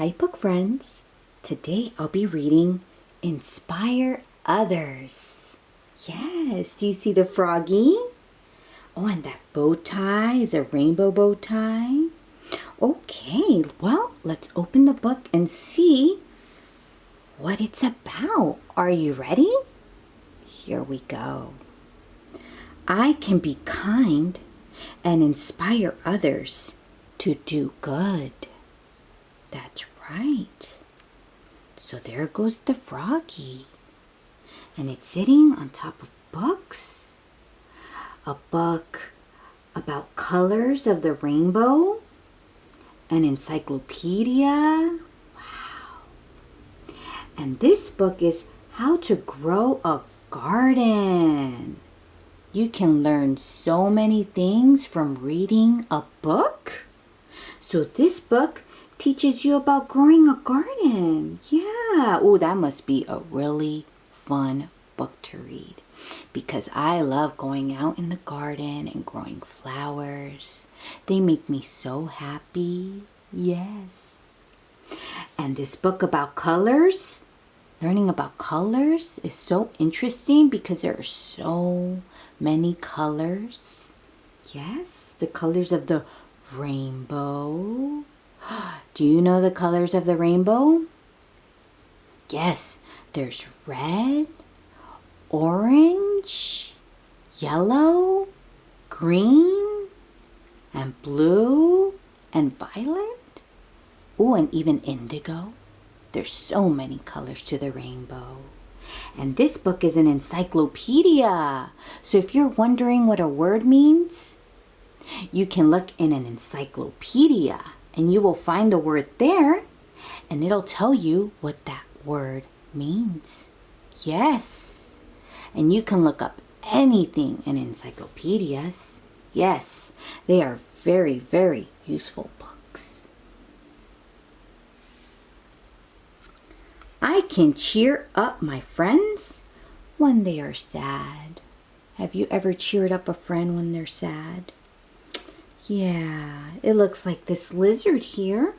Hi, book friends. Today I'll be reading Inspire Others. Yes, do you see the froggy? Oh, and that bow tie is a rainbow bow tie. Okay, well, let's open the book and see what it's about. Are you ready? Here we go. I can be kind and inspire others to do good. That's right. So there goes the froggy. And it's sitting on top of books. A book about colors of the rainbow. An encyclopedia. Wow. And this book is How to Grow a Garden. You can learn so many things from reading a book. So this book teaches you about growing a garden. Yeah. Oh, that must be a really fun book to read because I love going out in the garden and growing flowers. They make me so happy. Yes. And this book about colors, learning about colors is so interesting because there are so many colors. Yes, the colors of the rainbow. Do you know the colors of the rainbow? Yes, there's red, orange, yellow, green, and blue, and violet. Oh, and even indigo. There's so many colors to the rainbow. And this book is an encyclopedia. So if you're wondering what a word means, you can look in an encyclopedia and you will find the word there and it'll tell you what that word means. Yes. And you can look up anything in encyclopedias. Yes, they are very, very useful books. I can cheer up my friends when they are sad. Have you ever cheered up a friend when they're sad? Yeah, it looks like this lizard here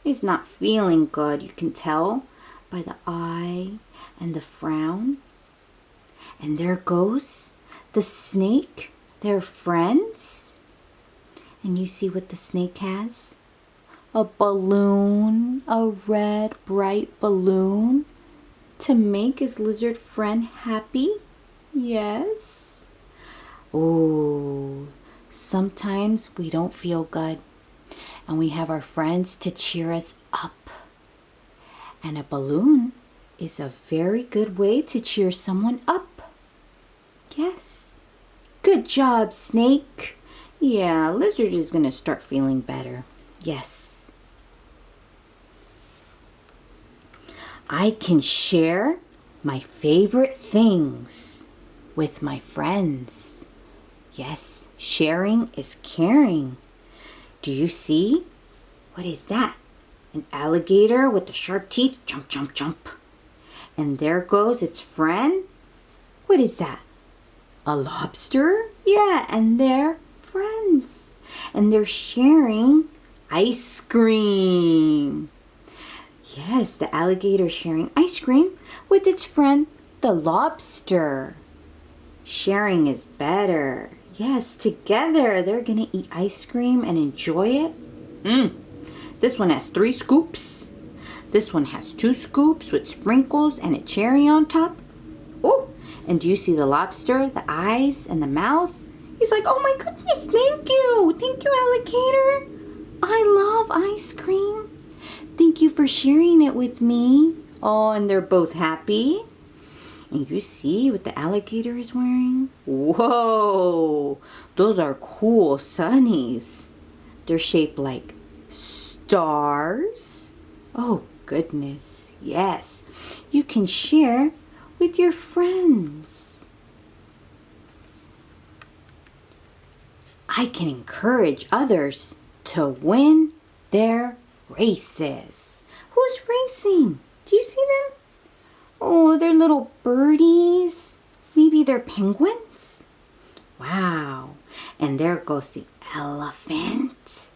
is not feeling good. You can tell by the eye and the frown. And there goes the snake, their friends. And you see what the snake has? A balloon, a red, bright balloon to make his lizard friend happy. Yes. Oh, sometimes we don't feel good and we have our friends to cheer us up. And a balloon is a very good way to cheer someone up. Yes. Good job, snake. Yeah, lizard is going to start feeling better. Yes. I can share my favorite things with my friends. Yes, sharing is caring. Do you see? What is that? An alligator with the sharp teeth. Jump, jump, jump. And there goes its friend. What is that? A lobster? Yeah, and they're friends. And they're sharing ice cream. Yes, the alligator sharing ice cream with its friend, the lobster. Sharing is better. Yes, together they're going to eat ice cream and enjoy it. This one has 3 scoops. This one has 2 scoops with sprinkles and a cherry on top. Oh, and do you see the lobster, the eyes and the mouth? He's like, oh my goodness, thank you. Thank you, alligator. I love ice cream. Thank you for sharing it with me. Oh, and they're both happy. And you see what the alligator is wearing? Whoa, those are cool sunnies. They're shaped like stars. Oh, goodness. Yes, you can share with your friends. I can encourage others to win their races. Who's racing? Do you see them? Oh, they're little birdies. Maybe they're penguins. Wow. And there goes the elephant.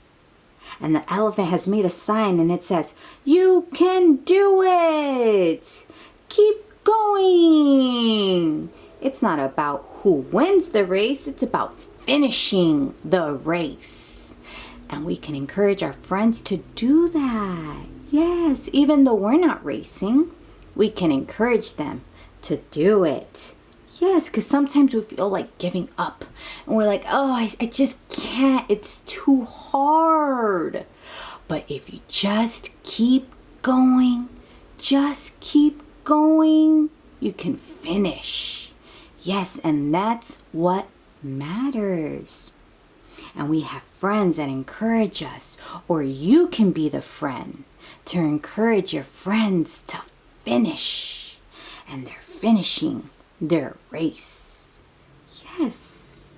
And the elephant has made a sign and it says, "You can do it! Keep going!" It's not about who wins the race, it's about finishing the race. And we can encourage our friends to do that. Yes, even though we're not racing, we can encourage them to do it. Yes, because sometimes we feel like giving up. And we're like, oh, I just can't. It's too hard. But if you just keep going, you can finish. Yes, and that's what matters. And we have friends that encourage us, or you can be the friend to encourage your friends to finish. And they're finishing their race. Yes.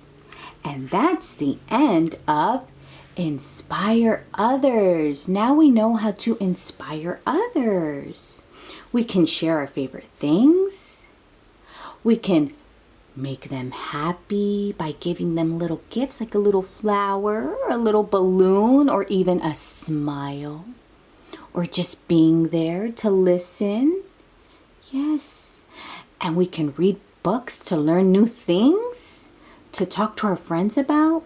And that's the end of Inspire Others. Now we know how to inspire others. We can share our favorite things. We can make them happy by giving them little gifts like a little flower, or a little balloon, or even a smile, or just being there to listen. Yes. And we can read books to learn new things, to talk to our friends about.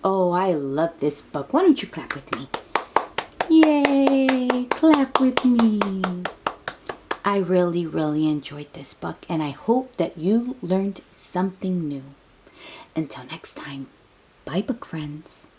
Oh, I love this book. Why don't you clap with me? Yay! Clap with me. I really, really enjoyed this book, and I hope that you learned something new. Until next time, bye, book friends.